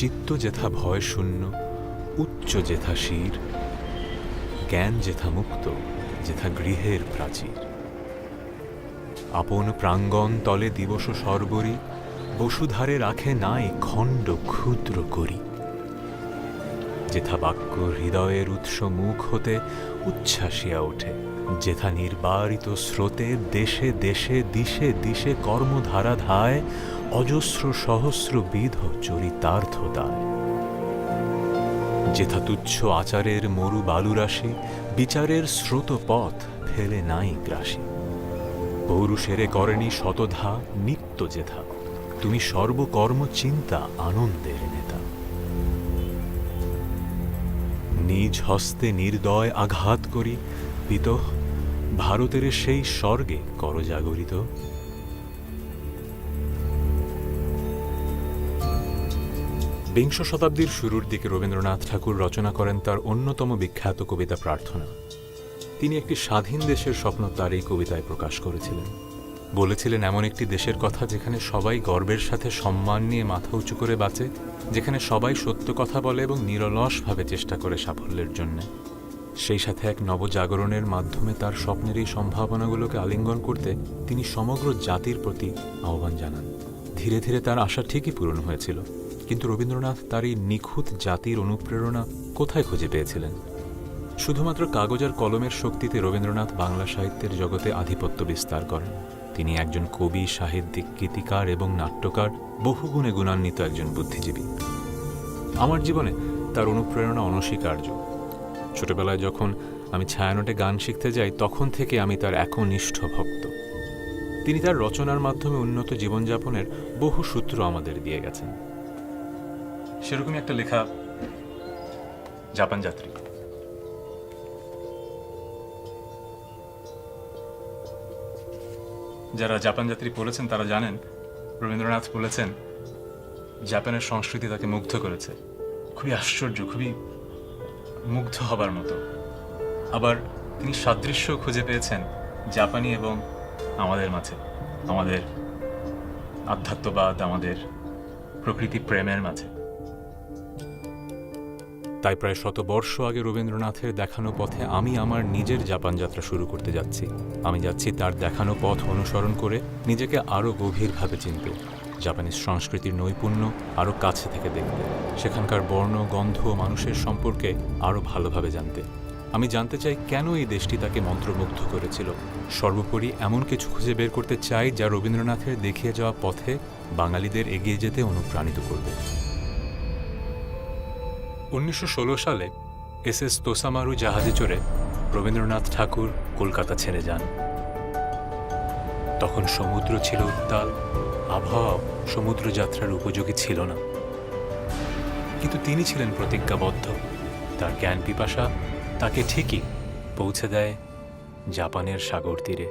চিত্ত যেথা ভয় শূন্য, উচ্চ যেথা শির, জ্ঞান যেথা মুক্ত, যেথা গৃহের প্রাচীর। আপন প্রাঙ্গণ তলে দিবস সর্বরি, বসুধারে রাখে নাই খণ্ড ক্ষুদ্র করি। যেথা বাক্য হৃদয়ের উৎস মুখ হতে উচ্ছ্বাসিয়া ওঠে, যেথা নির্বারিত স্রোতে দেশে দেশে দিশে দিশে কর্মধারা ধায়, অজস্র সহস্রবিধ চরিতার্থ দায়। যেথা তুচ্ছ আচারের মরু বালুরাশি, বিচারের স্রোত পথ ফেলে নাই গ্রাসী। পৌরুষেরে করেনি শতধা নিত্য যেথা, তুমি সর্বকর্ম চিন্তা আনন্দের নেতা। নিজ হস্তে নির্দয় আঘাত করি, পিতঃ ভারতের সেই স্বর্গে করজাগরিত। বিংশ শতাব্দীর শুরুর দিকে রবীন্দ্রনাথ ঠাকুর রচনা করেন তার অন্যতম বিখ্যাত কবিতা প্রার্থনা। তিনি একটি স্বাধীন দেশের স্বপ্ন তার এই কবিতায় প্রকাশ করেছিলেন। বলেছিলেন এমন একটি দেশের কথা যেখানে সবাই গর্বের সাথে সম্মান নিয়ে মাথা উঁচু করে বাঁচে, যেখানে সবাই সত্য কথা বলে এবং নিরলসভাবে চেষ্টা করে সাফল্যের জন্য। সেই সাথে এক নবজাগরণের মাধ্যমে তার স্বপ্নের এই সম্ভাবনাগুলোকে আলিঙ্গন করতে তিনি সমগ্র জাতির প্রতি আহ্বান জানান। ধীরে ধীরে তার আশা ঠিকই পূরণ হয়েছিল, কিন্তু রবীন্দ্রনাথ তার এই নিখুঁত জাতির অনুপ্রেরণা কোথায় খুঁজে পেয়েছিলেন? শুধুমাত্র কাগজ আর কলমের শক্তিতে রবীন্দ্রনাথ বাংলা সাহিত্যের জগতে আধিপত্য বিস্তার করেন। তিনি একজন কবি, সাহিত্যিক, গীতিকার এবং নাট্যকার, বহুগুণে গুণান্বিত একজন বুদ্ধিজীবী। আমার জীবনে তার অনুপ্রেরণা অনস্বীকার্য। ছোটবেলায় যখন আমি ছায়ানটে গান শিখতে যাই, তখন থেকে আমি তার একনিষ্ঠ ভক্ত। তিনি তার রচনার মাধ্যমে উন্নত জীবনযাপনের বহু সূত্র আমাদের দিয়ে গেছেন। সেরকমই একটা লেখা জাপান যাত্রী। যারা জাপান যাত্রী পড়েছেন তারা জানেন রবীন্দ্রনাথ বলেছেন জাপানের সংস্কৃতি তাকে মুগ্ধ করেছে। খুবই আশ্চর্য, খুবই মুগ্ধ হবার মতো। আবার তিনি সাদৃশ্য খুঁজে পেয়েছেন জাপানি এবং আমাদের মাঝে, আমাদের আধ্যাত্মবাদ, আমাদের প্রকৃতি প্রেমের মাঝে। তাই প্রায় 100 বর্ষ আগে রবীন্দ্রনাথের দেখানো পথে আমি আমার নিজের জাপান যাত্রা শুরু করতে যাচ্ছি। আমি যাচ্ছি তার দেখানো পথ অনুসরণ করে নিজেকে আরও গভীরভাবে চিনতে, জাপানিজ সংস্কৃতির নৈপুণ্য আরও কাছে থেকে দেখতে, সেখানকার বর্ণ, গন্ধ ও মানুষের সম্পর্কে আরও ভালোভাবে জানতে। আমি জানতে চাই কেন এই দেশটি তাকে মন্ত্রমুগ্ধ করেছিল। সর্বোপরি এমন কিছু খুঁজে বের করতে চাই যা রবীন্দ্রনাথের দেখিয়ে যাওয়া পথে বাঙালিদের এগিয়ে যেতে অনুপ্রাণিত করবে। 1916 সালে SS তোসামারু জাহাজে চড়ে রবীন্দ্রনাথ ঠাকুর কলকাতা ছেড়ে যান। তখন সমুদ্র ছিল উত্তাল, আবহাওয়া সমুদ্র যাত্রার উপযোগী ছিল না, কিন্তু তিনি ছিলেন প্রতিজ্ঞাবদ্ধ। তার জ্ঞান পিপাসা তাকে ঠিকই পৌঁছে দেয় জাপানের সাগর তীরে।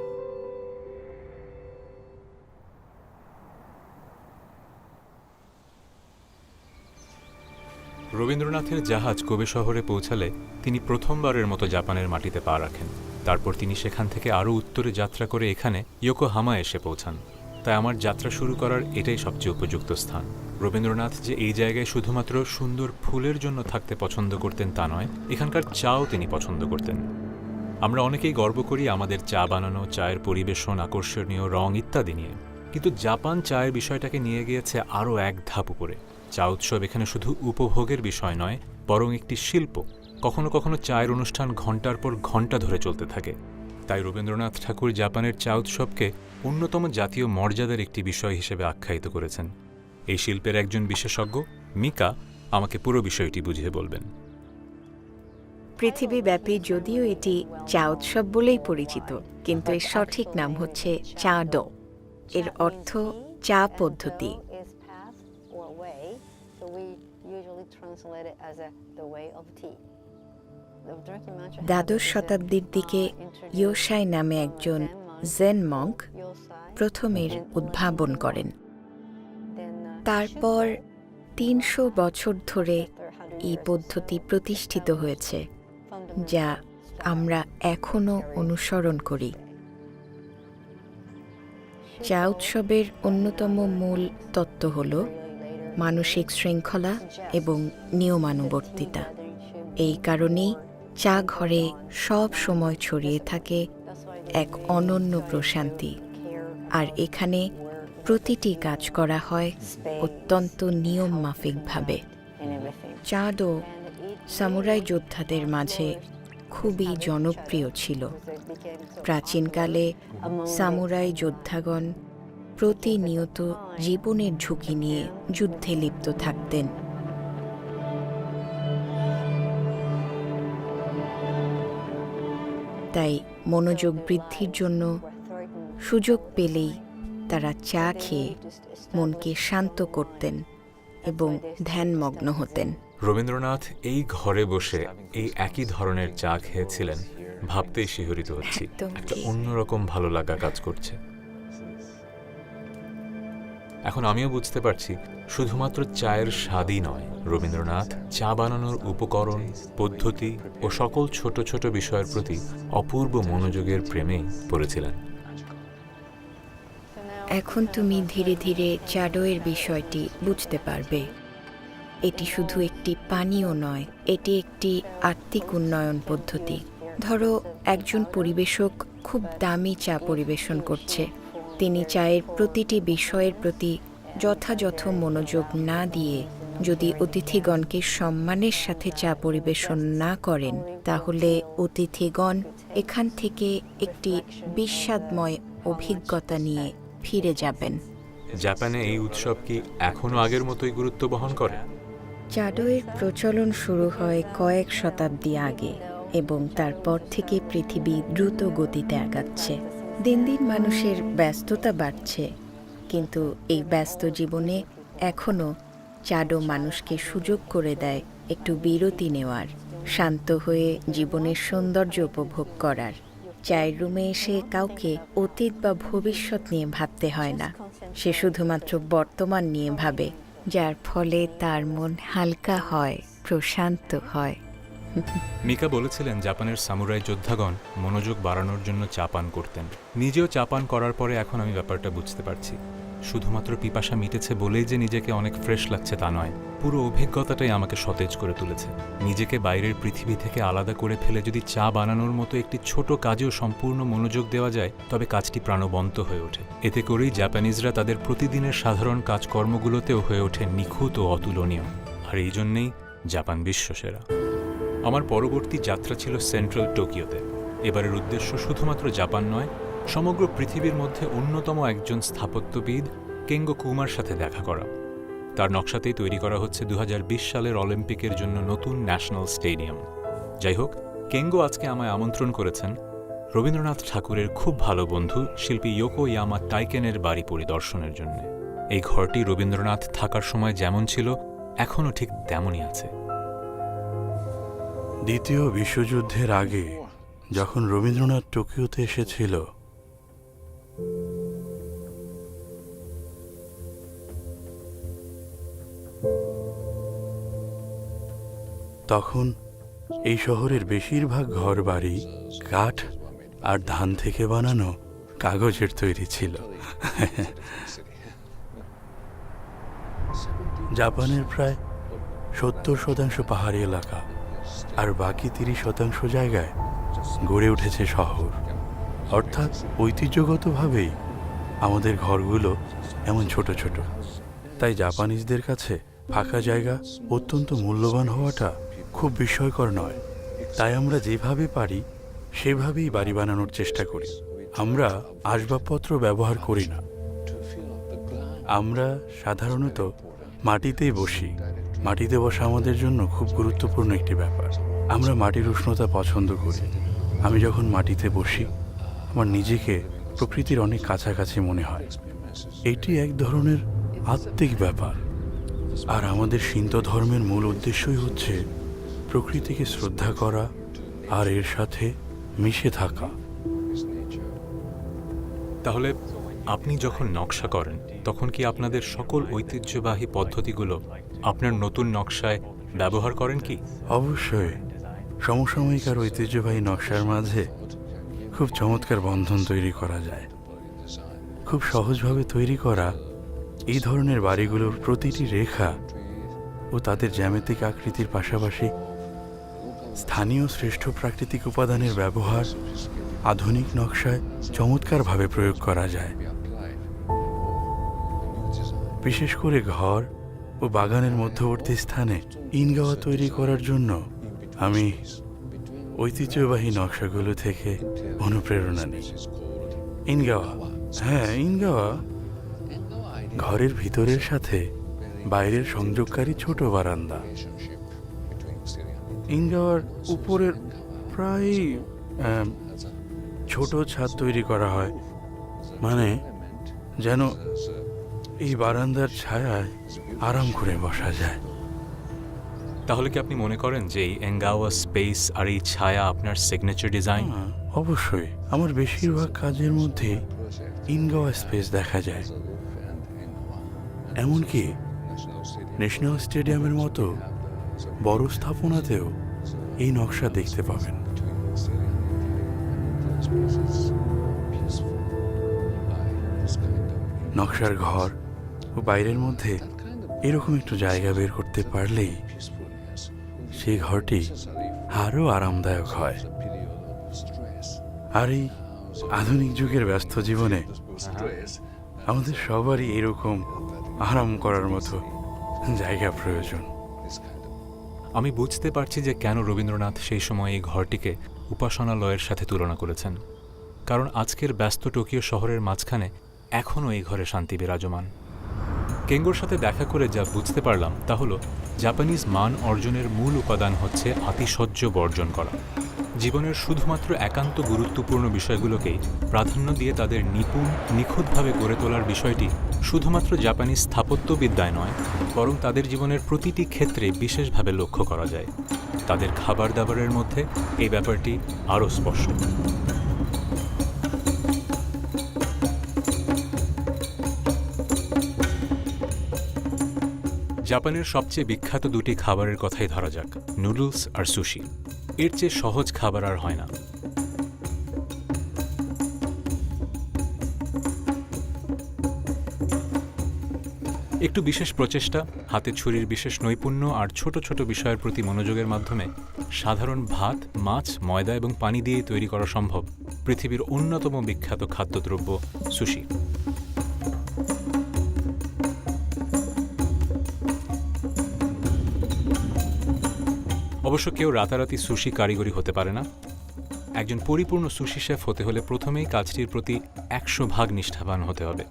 রবীন্দ্রনাথের জাহাজ কোবে শহরে পৌঁছালে তিনি প্রথমবারের মতো জাপানের মাটিতে পা রাখেন। তারপর তিনি সেখান থেকে আরও উত্তরে যাত্রা করে এখানে ইয়োকোহামা এসে পৌঁছান। তাই আমার যাত্রা শুরু করার এটাই সবচেয়ে উপযুক্ত স্থান। রবীন্দ্রনাথ যে এই জায়গায় শুধুমাত্র সুন্দর ফুলের জন্য থাকতে পছন্দ করতেন তা নয়, এখানকার চাও তিনি পছন্দ করতেন। আমরা অনেকেই গর্ব করি আমাদের চা বানানো, চায়ের পরিবেশন, আকর্ষণীয় রং ইত্যাদি নিয়ে, কিন্তু জাপান চায়ের বিষয়টাকে নিয়ে গিয়েছে আরও এক ধাপ উপরে। চা উৎসব এখানে শুধু উপভোগের বিষয় নয়, বরং একটি শিল্প। কখনো কখনো চায়ের অনুষ্ঠান ঘণ্টার পর ঘণ্টা ধরে চলতে থাকে। তাই রবীন্দ্রনাথ ঠাকুর জাপানের চা উৎসবকে অন্যতম জাতীয় মর্যাদার একটি বিষয় হিসেবে আখ্যায়িত করেছেন। এই শিল্পের একজন বিশেষজ্ঞ মিকা আমাকে পুরো বিষয়টি বুঝিয়ে বলবেন। পৃথিবীব্যাপী যদিও এটি চা উৎসব বলেই পরিচিত, কিন্তু এর সঠিক নাম হচ্ছে চা ডো। এর অর্থ চা পদ্ধতি। দ্বাদশ শতাব্দীর দিকে ইয়োসাই নামে একজন জেন মঙ্ক প্রথম এর উদ্ভাবন করেন। তারপর 300 বছর ধরে এই পদ্ধতি প্রতিষ্ঠিত হয়েছে, যা আমরা এখনো অনুসরণ করি। চা উৎসবের অন্যতম মূল তত্ত্ব হল মানসিক শৃঙ্খলা এবং নিয়মানুবর্তিতা। এই কারণেই চা ঘরে সব সময় ছড়িয়ে থাকে এক অনন্য প্রশান্তি, আর এখানে প্রতিটি কাজ করা হয় অত্যন্ত নিয়ম মাফিকভাবে। চা ডো সামুরাই যোদ্ধাদের মাঝে খুবই জনপ্রিয় ছিল। প্রাচীনকালে সামুরাই যোদ্ধাগণ প্রতিনিয়ত জীবনের ঝুঁকি নিয়ে যুদ্ধে লিপ্ত থাকতেন। তাই মনোযোগ বৃদ্ধির জন্য সুযোগ পেলেই তারা চা খেয়ে মনকে শান্ত করতেন এবং ধ্যানমগ্ন হতেন। রবীন্দ্রনাথ এই ঘরে বসে এই একই ধরনের চা খেয়েছিলেন, ভাবতেই শিহরিত হচ্ছি। একদম একটা ঠিক। অন্যরকম ভালো লাগা কাজ করছে। এখন আমিও বুঝতে পারছি, শুধুমাত্র চায়ের স্বাদই নয়, রবীন্দ্রনাথ চা বানানোর উপকরণ, পদ্ধতি ও সকল ছোট ছোট বিষয়ের প্রতি অপূর্ব মনোযোগের প্রেমে পড়েছিলেন। এখন তুমি ধীরে ধীরে চা ডোয়ের বিষয়টি বুঝতে পারবে। এটি শুধু একটি পানীয় নয়, এটি একটি আত্মিক উন্নয়ন পদ্ধতি। ধরো একজন পরিবেশক খুব দামি চা পরিবেশন করছে। তিনি চায়ের প্রতিটি বিষয়ের প্রতি যথাযথ মনোযোগ না দিয়ে যদি অতিথিগণকে সম্মানের সাথে চা পরিবেশন না করেন, তাহলে অতিথিগণ এখান থেকে একটি বিস্বাদময় অভিজ্ঞতা নিয়ে ফিরে যাবেন। জাপানে এই উৎসব কি এখনো আগের মতোই গুরুত্ব বহন করে? চা ডোয়ের প্রচলন শুরু হয় কয়েক শতাব্দী আগে এবং তারপর থেকে পৃথিবী দ্রুত গতিতে আগাচ্ছে। দিন দিন মানুষের ব্যস্ততা বাড়ছে, কিন্তু এই ব্যস্ত জীবনে এখনও চা ডো মানুষকে সুযোগ করে দেয় একটু বিরতি নেওয়ার, শান্ত হয়ে জীবনের সৌন্দর্য উপভোগ করার। চায়ের রুমে এসে কাউকে অতীত বা ভবিষ্যৎ নিয়ে ভাবতে হয় না, সে শুধুমাত্র বর্তমান নিয়ে ভাবে, যার ফলে তার মন হালকা হয়, প্রশান্ত হয়। মিকা বলেছিলেন জাপানের সামুরাই যোদ্ধাগণ মনোযোগ বাড়ানোর জন্য চা পান করতেন। নিজেও চা পান করার পরে এখন আমি ব্যাপারটা বুঝতে পারছি। শুধুমাত্র পিপাসা মিটেছে বলেই যে নিজেকে অনেক ফ্রেশ লাগছে তা নয়, পুরো অভিজ্ঞতাটাই আমাকে সতেজ করে তুলেছে। নিজেকে বাইরের পৃথিবী থেকে আলাদা করে ফেলে যদি চা বানানোর মতো একটি ছোট কাজেও সম্পূর্ণ মনোযোগ দেওয়া যায়, তবে কাজটি প্রাণবন্ত হয়ে ওঠে। এতে করেই জাপানিজরা তাদের প্রতিদিনের সাধারণ কাজকর্মগুলোতেও হয়ে ওঠে নিখুঁত ও অতুলনীয়। আর এই জন্যেই জাপান বিশ্বসেরা। আমার পরবর্তী যাত্রা ছিল সেন্ট্রাল টোকিওতে। এবারের উদ্দেশ্য শুধুমাত্র জাপান নয়, সমগ্র পৃথিবীর মধ্যে অন্যতম একজন স্থাপত্যবিদ কেঙ্গো কুমার সাথে দেখা করা। তার নকশাতেই তৈরি করা হচ্ছে 2020 সালের অলিম্পিকের জন্য নতুন ন্যাশনাল স্টেডিয়াম। যাই হোক, কেঙ্গো আজকে আমায় আমন্ত্রণ করেছেন রবীন্দ্রনাথ ঠাকুরের খুব ভালো বন্ধু শিল্পী ইয়োকোয়ামা টাইকেনের বাড়ি পরিদর্শনের জন্য। এই ঘরটি রবীন্দ্রনাথ থাকার সময় যেমন ছিল, এখনও ঠিক তেমনই আছে। দ্বিতীয় বিশ্বযুদ্ধের আগে যখন রবীন্দ্রনাথ টোকিওতে এসেছিল, তখন এই শহরের বেশিরভাগ ঘরবাড়ি কাঠ আর ধান থেকে বানানো কাগজের তৈরি ছিল। জাপানের প্রায় 70% পাহাড়ি এলাকা আর বাকি 30% জায়গায় গড়ে উঠেছে শহর। অর্থাৎ ঐতিহ্যগতভাবেই আমাদের ঘরগুলো এমন ছোট ছোট। তাই জাপানিজদের কাছে ফাঁকা জায়গা অত্যন্ত মূল্যবান হওয়াটা খুব বিস্ময়কর নয়। তাই আমরা যেভাবে পারি সেভাবেই বাড়ি বানানোর চেষ্টা করি। আমরা আসবাবপত্র ব্যবহার করি না, আমরা সাধারণত মাটিতেই বসি। মাটিতে বসা আমাদের জন্য খুব গুরুত্বপূর্ণ একটি ব্যাপার। আমরা মাটির উষ্ণতা পছন্দ করি। আমি যখন মাটিতে বসি, আমার নিজেকে প্রকৃতির অনেক কাছাকাছি মনে হয়। এটি এক ধরনের আত্মিক ব্যাপার। আর আমাদের শিন্তো ধর্মের মূল উদ্দেশ্যই হচ্ছে প্রকৃতিকে শ্রদ্ধা করা আর এর সাথে মিশে থাকা। তাহলে আপনি যখন নকশা করেন, তখন কি আপনাদের সকল ঐতিহ্যবাহী পদ্ধতিগুলো আপনার নতুন নকশায় ব্যবহার করেন কি? অবশ্যই। সমসাময়িক আর ঐতিহ্যবাহী নকশার মাঝে খুব চমৎকার বন্ধন তৈরি করা যায়। খুব সহজভাবে তৈরি করা এই ধরনের বাড়িগুলোর প্রতিটি রেখা ও তাদের জ্যামিতিক আকৃতির পাশাপাশি স্থানীয় শ্রেষ্ঠ প্রাকৃতিক উপাদানের ব্যবহার আধুনিক নকশায় চমৎকারভাবে প্রয়োগ করা যায়। বিশেষ করে ঘর ও বাগানের মধ্যবর্তী স্থানে ইনগাওয়া তৈরি করার জন্য আমি ঐতিহ্যবাহী নকশাগুলো থেকে অনুপ্রেরণা নিই। ইনগাওয়া, হ্যাঁ ইনগাওয়া ঘরের ভিতরের সাথে বাইরের সংযোগকারী ছোট বারান্দা। ইনগাওয়ার উপরের প্রায় ছোট ছাদ তৈরি করা হয়, মানে যেন এই বারান্দার ছায়ায় আরাম করে বসা যায়। তাহলে কি আপনি মনে করেন যে এই এঙ্গাওয়া স্পেস আর এই ছায়া আপনার সিগনেচার ডিজাইন? অবশ্যই, আমার বেশিরভাগ কাজের মধ্যে ইনগাওয়া স্পেস দেখা যায়। এমনকি ন্যাশনাল স্টেডিয়ামের মতো বড় স্থাপনাতেও এই নকশা দেখতে পাবেন। নকশার ঘর ও বাইরের মধ্যে এরকম একটু জায়গা বের করতে পারলেই সেই ঘরটি আরও আরামদায়ক হয়। আর এই আধুনিক যুগের ব্যস্ত জীবনে আমাদের সবারই এরকম আরাম করার মতো জায়গা প্রয়োজন। আমি বুঝতে পারছি যে কেন রবীন্দ্রনাথ সেই সময় এই ঘরটিকে উপাসনালয়ের সাথে তুলনা করেছেন, কারণ আজকের ব্যস্ত টোকিও শহরের মাঝখানে এখনও এই ঘরে শান্তি বিরাজমান। কেঙ্গোর সাথে দেখা করে যা বুঝতে পারলাম তা হলো জাপানিজ মান অর্জনের মূল উপাদান হচ্ছে আতিশয্য বর্জন করা। জীবনের শুধুমাত্র একান্ত গুরুত্বপূর্ণ বিষয়গুলোকেই প্রাধান্য দিয়ে তাদের নিখুঁতভাবে গড়ে তোলার বিষয়টি শুধুমাত্র জাপানি স্থাপত্যবিদ্যায় নয়, বরং তাদের জীবনের প্রতিটি ক্ষেত্রে বিশেষভাবে লক্ষ্য করা যায়। তাদের খাবার দাবারের মধ্যে এই ব্যাপারটি আরও স্পষ্ট। জাপানের সবচেয়ে বিখ্যাত দুটি খাবারের কথাই ধরা যাক, নুডলস আর সুশি। এর চেয়ে সহজ খাবার আর হয় না। একটু বিশেষ প্রচেষ্টা, হাতে ছুরির বিশেষ নৈপুণ্য আর ছোট ছোট বিষয়ের প্রতি মনোযোগের মাধ্যমে সাধারণ ভাত, মাছ, ময়দা এবং পানি দিয়েই তৈরি করা সম্ভব পৃথিবীর অন্যতম বিখ্যাত খাদ্যদ্রব্য সুশি। অবশ্য কেউ রাতারাতি সুশি কারিগরি হতে পারে না। একজন পরিপূর্ণ সুশি শেফ হতে হলে প্রথমেই কাজটির প্রতি 100% নিষ্ঠাবান হতে হবে।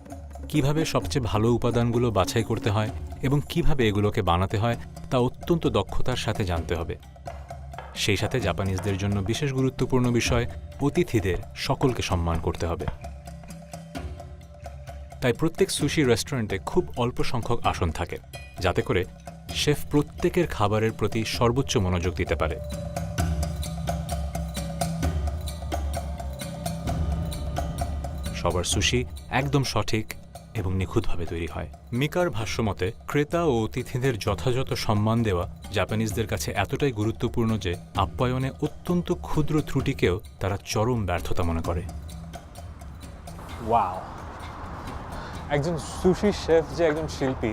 কিভাবে সবচেয়ে ভালো উপাদানগুলো বাছাই করতে হয় এবং কিভাবে এগুলোকে বানাতে হয় তা অত্যন্ত দক্ষতার সাথে জানতে হবে। সেই সাথে জাপানিজদের জন্য বিশেষ গুরুত্বপূর্ণ বিষয়, অতিথিদের সকলকে সম্মান করতে হবে। তাই প্রত্যেক সুশি রেস্টুরেন্টে খুব অল্প সংখ্যক আসন থাকে, যাতে করে শেফ প্রত্যেকের খাবারের প্রতি সর্বোচ্চ মনোযোগ দিতে পারে। সবার সুশি একদম সঠিক এবং নিখুঁতভাবে তৈরি হয়। মিকার ভাষ্যমতে ক্রেতা ও অতিথিদের যথাযথ সম্মান দেওয়া জাপানিজদের কাছে এতটাই গুরুত্বপূর্ণ যে আপ্যায়নে অত্যন্ত ক্ষুদ্র ত্রুটিকেও তারা চরম ব্যর্থতা মনে করে। ওয়াও, একজন সুশি শেফ যে একজন শিল্পী,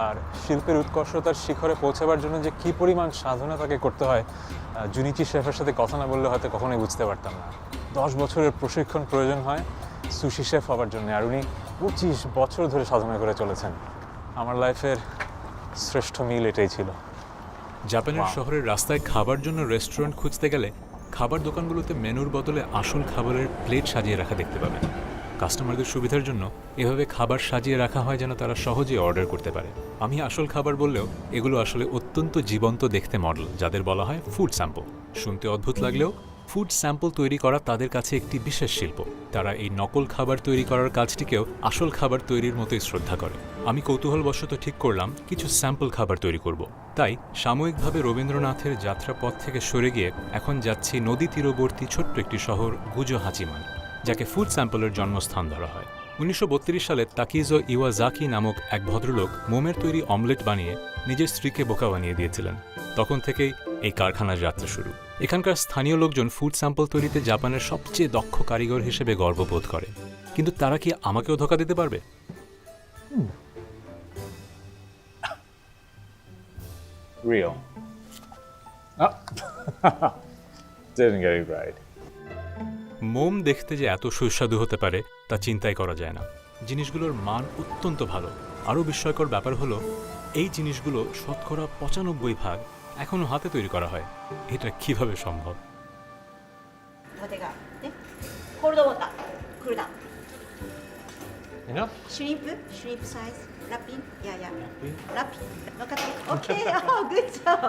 আর শিল্পের উৎকর্ষতার শিখরে পৌঁছাবার জন্য যে কী পরিমাণ সাধনা তাকে করতে হয়, জুনিচি শেফের সাথে কথা না বললে হয়তো কখনোই বুঝতে পারতাম না। 10 বছরের প্রশিক্ষণ প্রয়োজন হয় সুশি শেফ হবার জন্য, আর উনি 25 বছর ধরে সাধনা করে চলেছেন। আমার লাইফের শ্রেষ্ঠ মিল এটাই ছিল। জাপানের শহরের রাস্তায় খাবার জন্য রেস্টুরেন্ট খুঁজতে গেলে খাবার দোকানগুলোতে মেনুর বদলে আসল খাবারের প্লেট সাজিয়ে রাখা দেখতে পাবেন। কাস্টমারদের সুবিধার জন্য এভাবে খাবার সাজিয়ে রাখা হয় যেন তারা সহজেই অর্ডার করতে পারে। আমি আসল খাবার বললেও এগুলো আসলে অত্যন্ত জীবন্ত দেখতে মডেল, যাদের বলা হয় ফুড স্যাম্পল। শুনতে অদ্ভুত লাগলেও ফুড স্যাম্পল তৈরি করা তাদের কাছে একটি বিশেষ শিল্প। তারা এই নকল খাবার তৈরি করার কাজটিকেও আসল খাবার তৈরির মতোই শ্রদ্ধা করে। আমি কৌতূহলবশত ঠিক করলাম কিছু স্যাম্পল খাবার তৈরি করব। তাই সাময়িকভাবে রবীন্দ্রনাথের যাত্রাপথ থেকে সরে গিয়ে এখন যাচ্ছি নদী তীরবর্তী ছোট্ট একটি শহর গুজো হাচিমান, যাকে ফুড স্যাম্পলের জন্মস্থান ধরা হয়। 1932 সালে তাকিজো ইওয়াজাকি নামক এক ভদ্রলোক মোমের তৈরি অমলেট বানিয়ে নিজের স্ত্রীকে বোকা বানিয়ে দিয়েছিলেন। তখন থেকেই এই কারখানার যাত্রা শুরু। এখানকার স্থানীয় লোকজন ফুড স্যাম্পল তৈরিতে জাপানের সবচেয়ে দক্ষ কারিগর হিসেবে গর্ববোধ করে। কিন্তু তারা কি আমাকেও ধোঁকা দিতে পারবে? real. Ah. Didn't get it right. মোম দেখতে যে এত সুস্বাদু হতে পারে তা চিন্তাই করা যায় না। জিনিসগুলোর মান অত্যন্ত ভালো। আরও বিস্ময়কর ব্যাপার হলো এই জিনিসগুলো শতকরা ৯৫% এখনও হাতে তৈরি করা হয়। এটা কিভাবে সম্ভব? 縦がねコールドウォータークールダウン Enough? シュリンプサイズラッピンいやいやラッピン分かった OK oh good job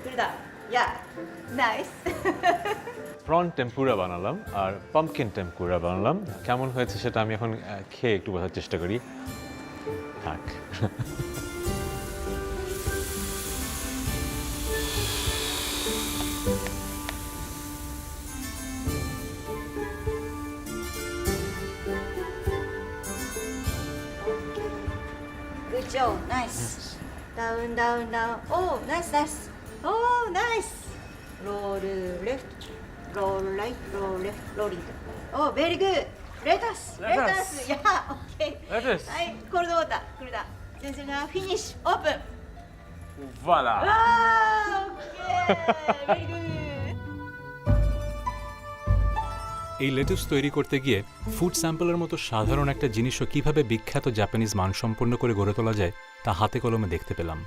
クールダウン yeah nice prawn tempura বানালাম আর পাম্পকিন টেম্পুরা বানালাম। কেমন হয়েছে সেটা আমি এখন খেয়ে একটু বোঝার চেষ্টা করি। থাক। good job nice down down down oh nice nice oh nice roll left roll right roll left rolling oh very good lettuce yeah okay Lettuce. はいコールドウォータークールダウン先生がフィニッシュオープン Voila! Ah, okay. Very good. এই লেটুস তৈরি করতে গিয়ে food স্যাম্পলের মতো সাধারণ একটা জিনিসও কিভাবে বিখ্যাত জাপানিজ মানসম্পন্ন করে গড়ে তোলা যায় তা হাতে কলমে দেখতে পেলাম।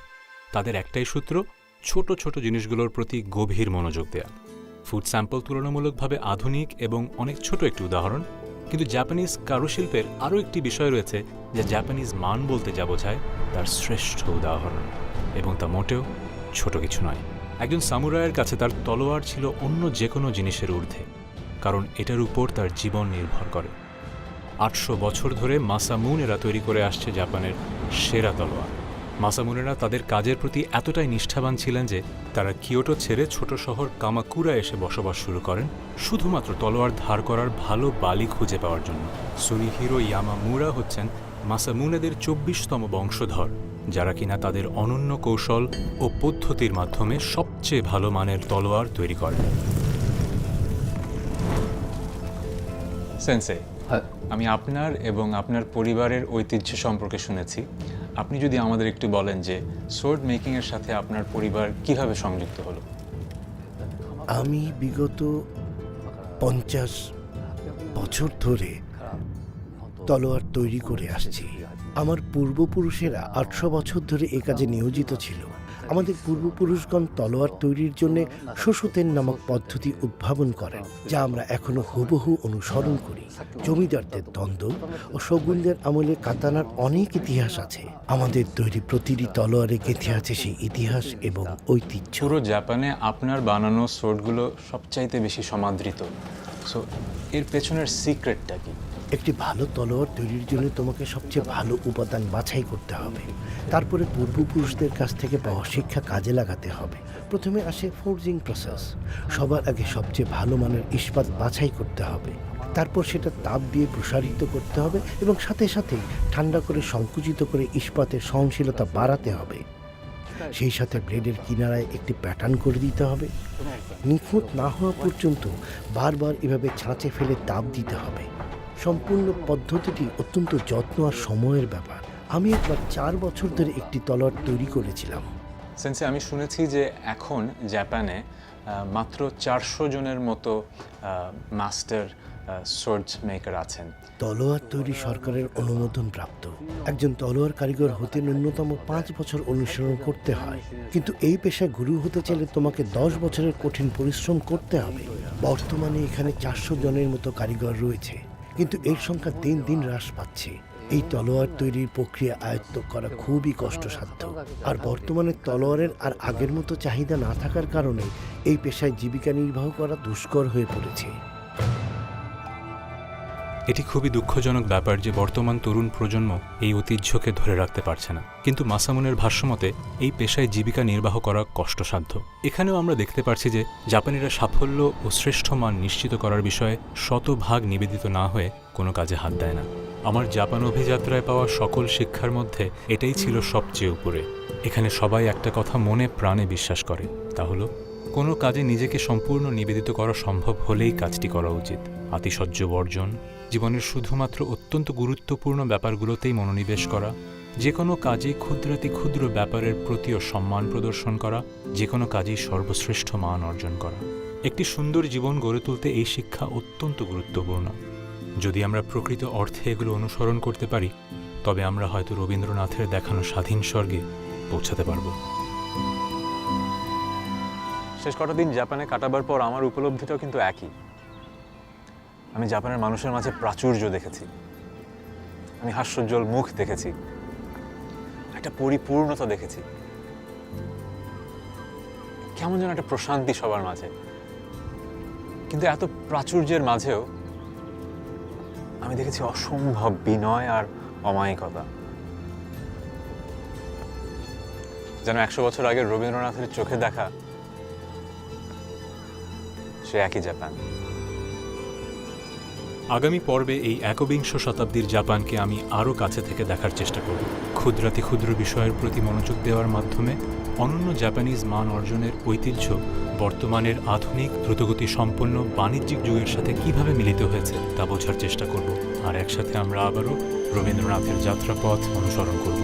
তাদের একটাই সূত্র, ছোট ছোট জিনিসগুলোর প্রতি গভীর মনোযোগ দেয়া। ফুড স্যাম্পল তুলনামূলকভাবে আধুনিক এবং অনেক ছোট একটি উদাহরণ, কিন্তু জাপানিজ কারুশিল্পের আরও একটি বিষয় রয়েছে যা জাপানিজ মান বলতে যা বোঝায় তার শ্রেষ্ঠ উদাহরণ, এবং তা মোটেও ছোট কিছু নয়। একজন সামুরাইয়ের কাছে তার তলোয়ার ছিল অন্য যে কোনো জিনিসের ঊর্ধ্বে, কারণ এটার উপর তার জীবন নির্ভর করে। ৮০০ বছর ধরে মাসামুনেরা তৈরি করে আসছে জাপানের সেরা তলোয়ার। মাসামুনেরা তাদের কাজের প্রতি এতটাই নিষ্ঠাবান ছিলেন যে তারা কিয়োটো ছেড়ে ছোট শহর কামাকুরা এসে বসবাস শুরু করেন শুধুমাত্র তলোয়ার ধার করার ভালো বালি খুঁজে পাওয়ার জন্য। সুরিহিরো ইয়ামামুরা হচ্ছেন মাসামুনেদের ২৪তম বংশধর, যারা কিনা তাদের অনন্য কৌশল ও পদ্ধতির মাধ্যমে সবচেয়ে ভালো মানের তলোয়ার তৈরি করেন। সেন্সে, আমি আপনার এবং আপনার পরিবারের ঐতিহ্য সম্পর্কে শুনেছি। আপনি যদি আমাদের একটু বলেন যে সোর্ড মেকিংয়ের সাথে আপনার পরিবার কিভাবে সংযুক্ত হলো? আমি বিগত ৫০ বছর ধরে তলোয়ার তৈরি করে আসছি। আমার পূর্বপুরুষেরা ৮০০ বছর ধরে এ কাজে নিয়োজিত ছিল। আমাদের পূর্বপুরুষগণ তলোয়ার তৈরির জন্য শোষতেন নামক পদ্ধতি উদ্ভাবন করেন, যা আমরা এখনো হুবহু অনুসরণ করি। জমিদারদের দ্বন্দ্ব ও শগুনদের আমলে কাতানার অনেক ইতিহাস আছে। আমাদের তৈরি প্রতিটি তলোয়ারে গেঁথে আছে সেই ইতিহাস এবং ঐতিহ্য। পুরো জাপানে আপনার বানানো সোর্ডগুলো সবচাইতে বেশি সমাদৃত। সো এর পেছনের সিক্রেটটা কি? একটি ভালো তলোয়ার তৈরির জন্য তোমাকে সবচেয়ে ভালো উপাদান বাছাই করতে হবে। তারপরে পূর্বপুরুষদের কাছ থেকে পাওয়া শিক্ষা কাজে লাগাতে হবে। প্রথমে আসে ফোর্জিং প্রসেস। সবার আগে সবচেয়ে ভালো মানের ইস্পাত বাছাই করতে হবে। তারপর সেটা তাপ দিয়ে প্রসারিত করতে হবে এবং সাথে সাথেই ঠান্ডা করে সংকুচিত করে ইস্পাতের সহনশীলতা বাড়াতে হবে। সেই সাথে ব্লেডের কিনারায় একটি প্যাটার্ন করে দিতে হবে। নিখুঁত না হওয়া পর্যন্ত বারবার এভাবে ছাঁচে ফেলে তাপ দিতে হবে। সম্পূর্ণ পদ্ধতিটি অত্যন্ত যত্ন আর সময়ের ব্যাপার। আমি একবার ৪ বছর ধরে একটি তলোয়ার তৈরি করেছিলাম। সেন্সে, আমি শুনেছি যে এখন জাপানে মাত্র ৪০০ জনের মতো মাস্টার সোর্ড মেকার আছেন। তলোয়ার তৈরি সরকারের অনুমোদন প্রাপ্ত। একজন তলোয়ার কারিগর হতে ন্যূনতম ৫ বছর অনুসরণ করতে হয়, কিন্তু এই পেশায় গুরু হতে চাইলে তোমাকে ১০ বছরের কঠিন পরিশ্রম করতে হবে। বর্তমানে এখানে ৪০০ জনের মতো কারিগর রয়েছে, কিন্তু এর সংখ্যা দিন দিন হ্রাস পাচ্ছে। এই তলোয়ার তৈরির প্রক্রিয়া আয়ত্ত করা খুবই কষ্টসাধ্য, আর বর্তমানে তলোয়ারের আর আগের মতো চাহিদা না থাকার কারণে এই পেশায় জীবিকা নির্বাহ করা দুষ্কর হয়ে পড়েছে। এটি খুবই দুঃখজনক ব্যাপার যে বর্তমান তরুণ প্রজন্ম এই ঐতিহ্যকে ধরে রাখতে পারছে না। কিন্তু মাসামুনের ভাষ্যমতে এই পেশায় জীবিকা নির্বাহ করা কষ্টসাধ্য। এখানেও আমরা দেখতে পারছি যে জাপানিরা সাফল্য ও শ্রেষ্ঠ মান নিশ্চিত করার বিষয়ে শতভাগ নিবেদিত না হয়ে কোনো কাজে হাত দেয় না। আমার জাপান অভিযাত্রায় পাওয়া সকল শিক্ষার মধ্যে এটাই ছিল সবচেয়ে উপরে। এখানে সবাই একটা কথা মনে প্রাণে বিশ্বাস করে, তা হলো কোনো কাজে নিজেকে সম্পূর্ণ নিবেদিত করা সম্ভব হলেই কাজটি করা উচিত। আতিশয্য বর্জন, জীবনের শুধুমাত্র অত্যন্ত গুরুত্বপূর্ণ ব্যাপারগুলোতেই মনোনিবেশ করা যে কোনো কাজে ক্ষুদ্রাতি ক্ষুদ্র ব্যাপারের প্রতিও সম্মান প্রদর্শন করা, যে কোনো কাজেই সর্বশ্রেষ্ঠ মান অর্জন করা। একটি সুন্দর জীবন গড়ে তুলতে এই শিক্ষা অত্যন্ত গুরুত্বপূর্ণ। যদি আমরা প্রকৃত অর্থে এগুলো অনুসরণ করতে পারি, তবে আমরা হয়তো রবীন্দ্রনাথের দেখানো স্বাধীন স্বর্গে পৌঁছাতে পারব। শেষ কটা দিন জাপানে কাটাবার পর আমার উপলব্ধিটাও কিন্তু একই। আমি জাপানের মানুষের মাঝে প্রাচুর্য দেখেছি, আমি হাস্যোজ্জ্বল মুখ দেখেছি, একটা পরিপূর্ণতা দেখেছি, কেমন যেন একটা প্রশান্তি সবার মাঝে। কিন্তু এত প্রাচুর্যের মাঝেও আমি দেখেছি অসম্ভব বিনয় আর অমায়িকতা। যেন 100 বছর আগের রবীন্দ্রনাথের চোখে দেখা সে একই জাপান। আগামী পর্বে এই একবিংশ শতাব্দীর জাপানকে আমি আরও কাছে থেকে দেখার চেষ্টা করব। ক্ষুদ্রাতি ক্ষুদ্র বিষয়ের প্রতি মনোযোগ দেওয়ার মাধ্যমে অনন্য জাপানিজ মান অর্জনের ঐতিহ্য বর্তমানের আধুনিক দ্রুতগতি সম্পন্ন বাণিজ্যিক যুগের সাথে কিভাবে মিলিত হয়েছে তা বোঝার চেষ্টা করব। আর একসাথে আমরা আবারও রবীন্দ্রনাথের যাত্রাপথ অনুসরণ করব।